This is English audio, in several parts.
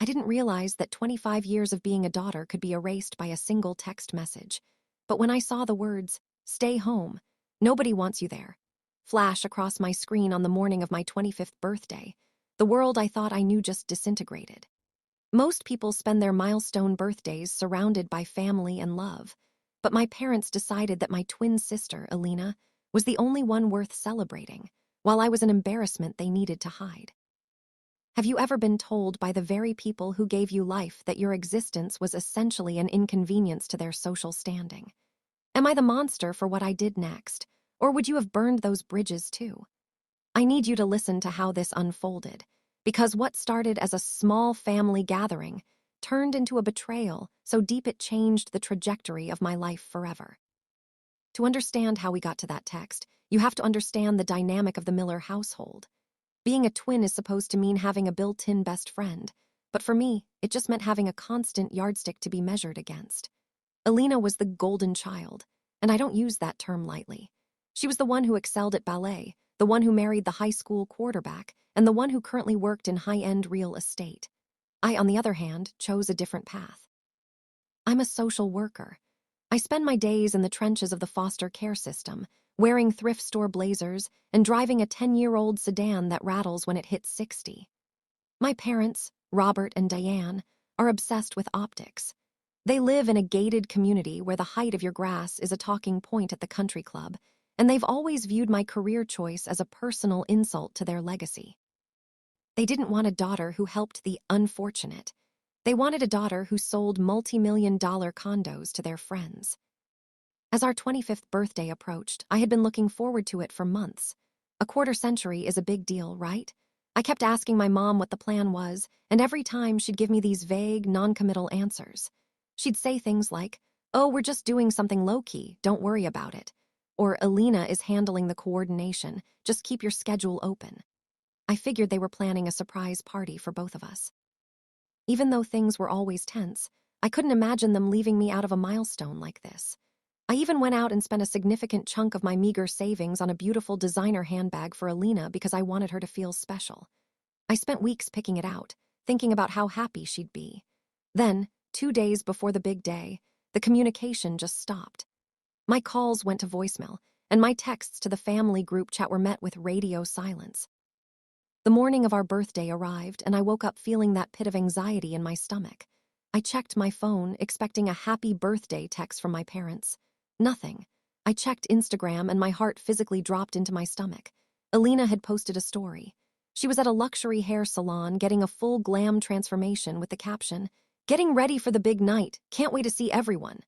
I didn't realize that 25 years of being a daughter could be erased by a single text message. But when I saw the words, "Stay home, nobody wants you there," flash across my screen on the morning of my 25th birthday, the world I thought I knew just disintegrated. Most people spend their milestone birthdays surrounded by family and love, but my parents decided that my twin sister, Alina, was the only one worth celebrating, while I was an embarrassment they needed to hide. Have you ever been told by the very people who gave you life that your existence was essentially an inconvenience to their social standing? Am I the monster for what I did next, or would you have burned those bridges too? I need you to listen to how this unfolded, because what started as a small family gathering turned into a betrayal so deep it changed the trajectory of my life forever. To understand how we got to that text, you have to understand the dynamic of the Miller household. Being a twin is supposed to mean having a built-in best friend, but for me, it just meant having a constant yardstick to be measured against. Alina was the golden child, and I don't use that term lightly. She was the one who excelled at ballet, the one who married the high school quarterback, and the one who currently worked in high-end real estate. I, on the other hand, chose a different path. I'm a social worker. I spend my days in the trenches of the foster care system, wearing thrift store blazers and driving a 10-year-old sedan that rattles when it hits 60. My parents, Robert and Diane, are obsessed with optics. They live in a gated community where the height of your grass is a talking point at the country club, and they've always viewed my career choice as a personal insult to their legacy. They didn't want a daughter who helped the unfortunate. They wanted a daughter who sold multi-million-dollar condos to their friends. As our 25th birthday approached, I had been looking forward to it for months. A quarter century is a big deal, right? I kept asking my mom what the plan was, and every time she'd give me these vague, non-committal answers. She'd say things like, "Oh, we're just doing something low-key, don't worry about it." Or, "Alina is handling the coordination, just keep your schedule open." I figured they were planning a surprise party for both of us. Even though things were always tense, I couldn't imagine them leaving me out of a milestone like this. I even went out and spent a significant chunk of my meager savings on a beautiful designer handbag for Alina because I wanted her to feel special. I spent weeks picking it out, thinking about how happy she'd be. Then, 2 days before the big day, the communication just stopped. My calls went to voicemail, and my texts to the family group chat were met with radio silence. The morning of our birthday arrived, and I woke up feeling that pit of anxiety in my stomach. I checked my phone, expecting a happy birthday text from my parents. Nothing. I checked Instagram, and my heart physically dropped into my stomach. Alina had posted a story. She was at a luxury hair salon getting a full glam transformation with the caption, "Getting ready for the big night, can't wait to see everyone."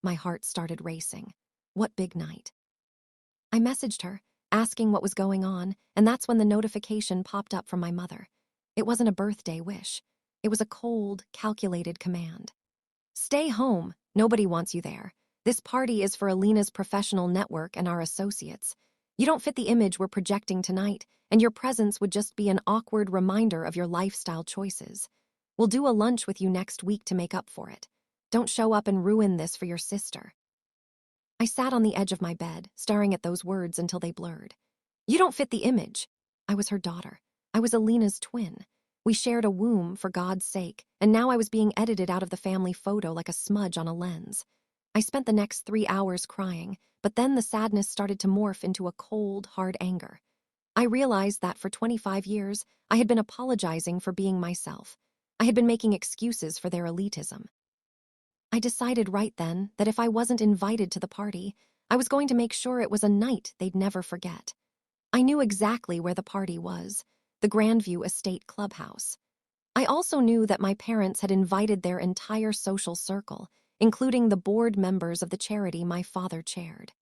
My heart started racing. What big night? I messaged her, asking what was going on, and that's when the notification popped up from my mother. It wasn't a birthday wish. It was a cold, calculated command. "Stay home. Nobody wants you there. This party is for Alina's professional network and our associates. You don't fit the image we're projecting tonight, and your presence would just be an awkward reminder of your lifestyle choices. We'll do a lunch with you next week to make up for it. Don't show up and ruin this for your sister." I sat on the edge of my bed, staring at those words until they blurred. You don't fit the image. I was her daughter. I was Alina's twin. We shared a womb, for God's sake, and now I was being edited out of the family photo like a smudge on a lens. I spent the next 3 hours crying, but then the sadness started to morph into a cold, hard anger. I realized that for 25 years, I had been apologizing for being myself. I had been making excuses for their elitism. I decided right then that if I wasn't invited to the party, I was going to make sure it was a night they'd never forget. I knew exactly where the party was, the Grandview Estate Clubhouse. I also knew that my parents had invited their entire social circle, including the board members of the charity my father chaired.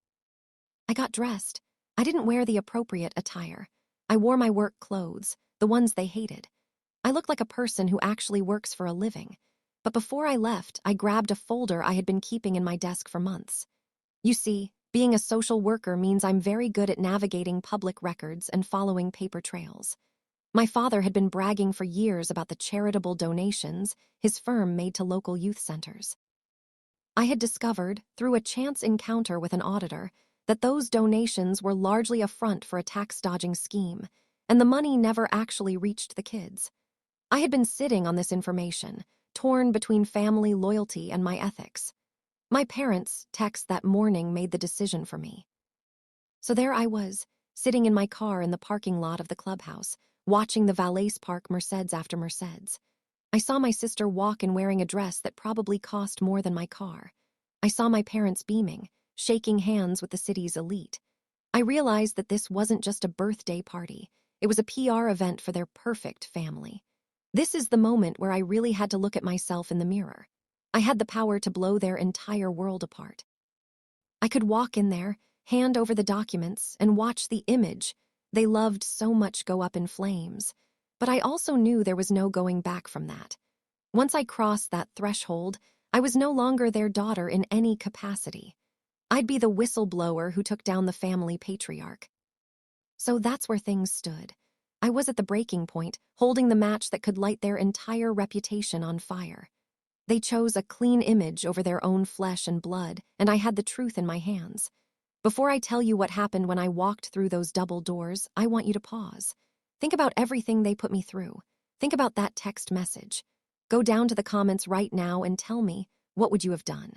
I got dressed. I didn't wear the appropriate attire. I wore my work clothes, the ones they hated. I looked like a person who actually works for a living. But before I left, I grabbed a folder I had been keeping in my desk for months. You see, being a social worker means I'm very good at navigating public records and following paper trails. My father had been bragging for years about the charitable donations his firm made to local youth centers. I had discovered, through a chance encounter with an auditor, that those donations were largely a front for a tax-dodging scheme, and the money never actually reached the kids. I had been sitting on this information, torn between family loyalty and my ethics. My parents' text that morning made the decision for me. So there I was, sitting in my car in the parking lot of the clubhouse, watching the valets park Mercedes after Mercedes. I saw my sister walk in wearing a dress that probably cost more than my car. I saw my parents beaming, shaking hands with the city's elite. I realized that this wasn't just a birthday party. It was a PR event for their perfect family. This is the moment where I really had to look at myself in the mirror. I had the power to blow their entire world apart. I could walk in there, hand over the documents, and watch the image they loved so much go up in flames. But I also knew there was no going back from that. Once I crossed that threshold, I was no longer their daughter in any capacity. I'd be the whistleblower who took down the family patriarch. So that's where things stood. I was at the breaking point, holding the match that could light their entire reputation on fire. They chose a clean image over their own flesh and blood, and I had the truth in my hands. Before I tell you what happened when I walked through those double doors, I want you to pause. Think about everything they put me through. Think about that text message. Go down to the comments right now and tell me, what would you have done?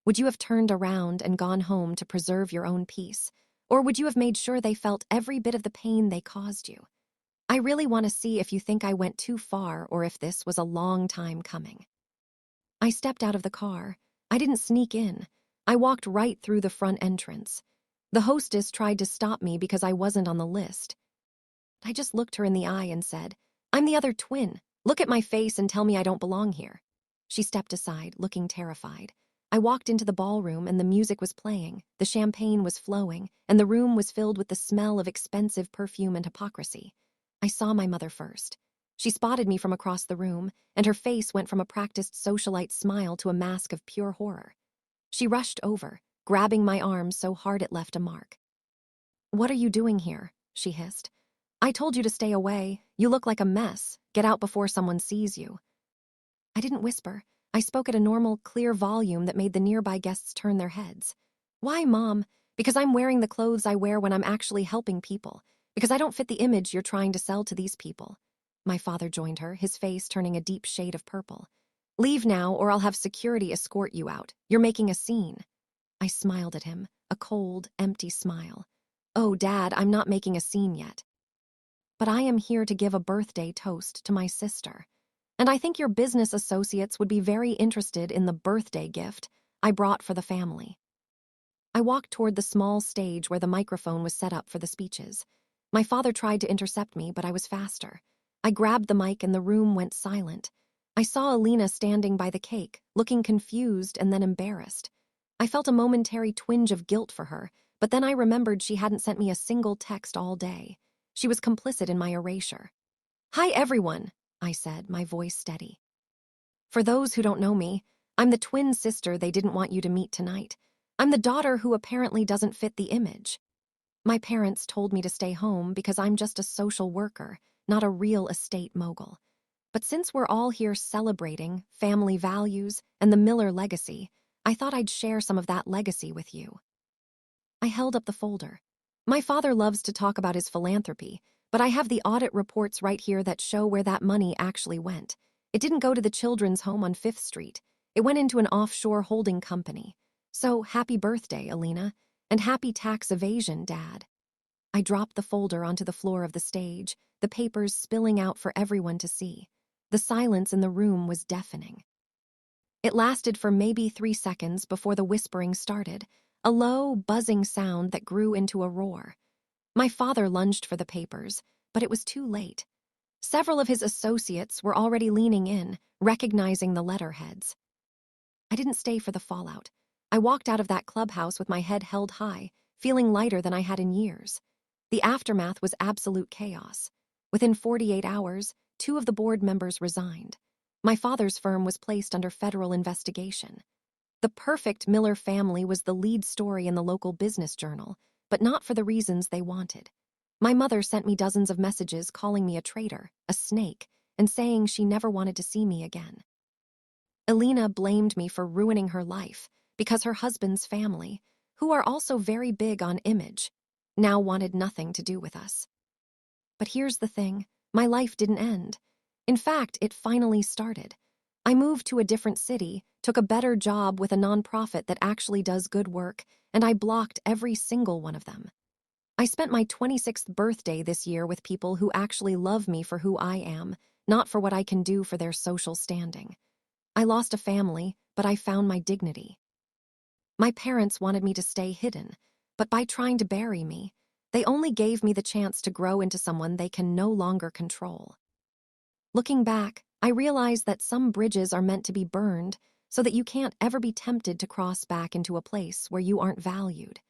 Would you have turned around and gone home to preserve your own peace? Or would you have made sure they felt every bit of the pain they caused you? I really want to see if you think I went too far or if this was a long time coming. I stepped out of the car. I didn't sneak in. I walked right through the front entrance. The hostess tried to stop me because I wasn't on the list. I just looked her in the eye and said, "I'm the other twin. Look at my face and tell me I don't belong here." She stepped aside, looking terrified. I walked into the ballroom and the music was playing, the champagne was flowing, and the room was filled with the smell of expensive perfume and hypocrisy. I saw my mother first. She spotted me from across the room, and her face went from a practiced socialite smile to a mask of pure horror. She rushed over, grabbing my arm so hard it left a mark. "What are you doing here?" she hissed. "I told you to stay away. You look like a mess. Get out before someone sees you." I didn't whisper. I spoke at a normal, clear volume that made the nearby guests turn their heads. "Why, Mom? Because I'm wearing the clothes I wear when I'm actually helping people. Because I don't fit the image you're trying to sell to these people." My father joined her, his face turning a deep shade of purple. "Leave now, or I'll have security escort you out. You're making a scene." I smiled at him, a cold, empty smile. "Oh, Dad, I'm not making a scene yet. But I am here to give a birthday toast to my sister. And I think your business associates would be very interested in the birthday gift I brought for the family." I walked toward the small stage where the microphone was set up for the speeches. My father tried to intercept me, but I was faster. I grabbed the mic and the room went silent. I saw Alina standing by the cake, looking confused and then embarrassed. I felt a momentary twinge of guilt for her, but then I remembered she hadn't sent me a single text all day. She was complicit in my erasure. "Hi, everyone," I said, my voice steady. "For those who don't know me, I'm the twin sister they didn't want you to meet tonight. I'm the daughter who apparently doesn't fit the image. My parents told me to stay home because I'm just a social worker, not a real estate mogul. But since we're all here celebrating family values and the Miller legacy, I thought I'd share some of that legacy with you." I held up the folder. My father loves to talk about his philanthropy, but I have the audit reports right here that show where that money actually went. It didn't go to the children's home on 5th Street. It went into an offshore holding company. So happy birthday, Alina, and happy tax evasion, Dad. I dropped the folder onto the floor of the stage, the papers spilling out for everyone to see. The silence in the room was deafening. It lasted for maybe 3 seconds before the whispering started, a low, buzzing sound that grew into a roar. My father lunged for the papers, but it was too late. Several of his associates were already leaning in, recognizing the letterheads. I didn't stay for the fallout. I walked out of that clubhouse with my head held high, feeling lighter than I had in years. The aftermath was absolute chaos. Within 48 hours, 2 of the board members resigned. My father's firm was placed under federal investigation. The perfect Miller family was the lead story in the local business journal, but not for the reasons they wanted. My mother sent me dozens of messages calling me a traitor, a snake, and saying she never wanted to see me again. Alina blamed me for ruining her life because her husband's family, who are also very big on image, now wanted nothing to do with us. But here's the thing, my life didn't end. In fact, it finally started. I moved to a different city, took a better job with a nonprofit that actually does good work, and I blocked every single one of them. I spent my 26th birthday this year with people who actually love me for who I am, not for what I can do for their social standing. I lost a family, but I found my dignity. My parents wanted me to stay hidden, but by trying to bury me, they only gave me the chance to grow into someone they can no longer control. Looking back, I realized that some bridges are meant to be burned so that you can't ever be tempted to cross back into a place where you aren't valued.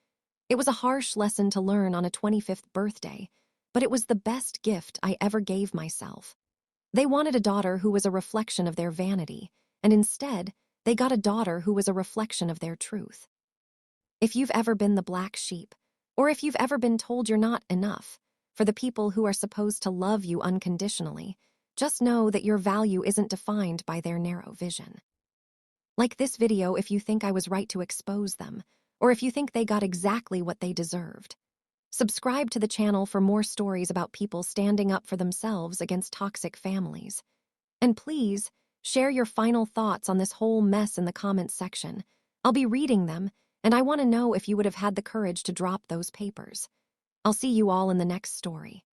It was a harsh lesson to learn on a 25th birthday, but it was the best gift I ever gave myself. They wanted a daughter who was a reflection of their vanity, and instead, they got a daughter who was a reflection of their truth. If you've ever been the black sheep, or if you've ever been told you're not enough, for the people who are supposed to love you unconditionally, just know that your value isn't defined by their narrow vision. Like this video if you think I was right to expose them, or if you think they got exactly what they deserved. Subscribe to the channel for more stories about people standing up for themselves against toxic families. And please, share your final thoughts on this whole mess in the comments section. I'll be reading them, and I want to know if you would have had the courage to drop those papers. I'll see you all in the next story.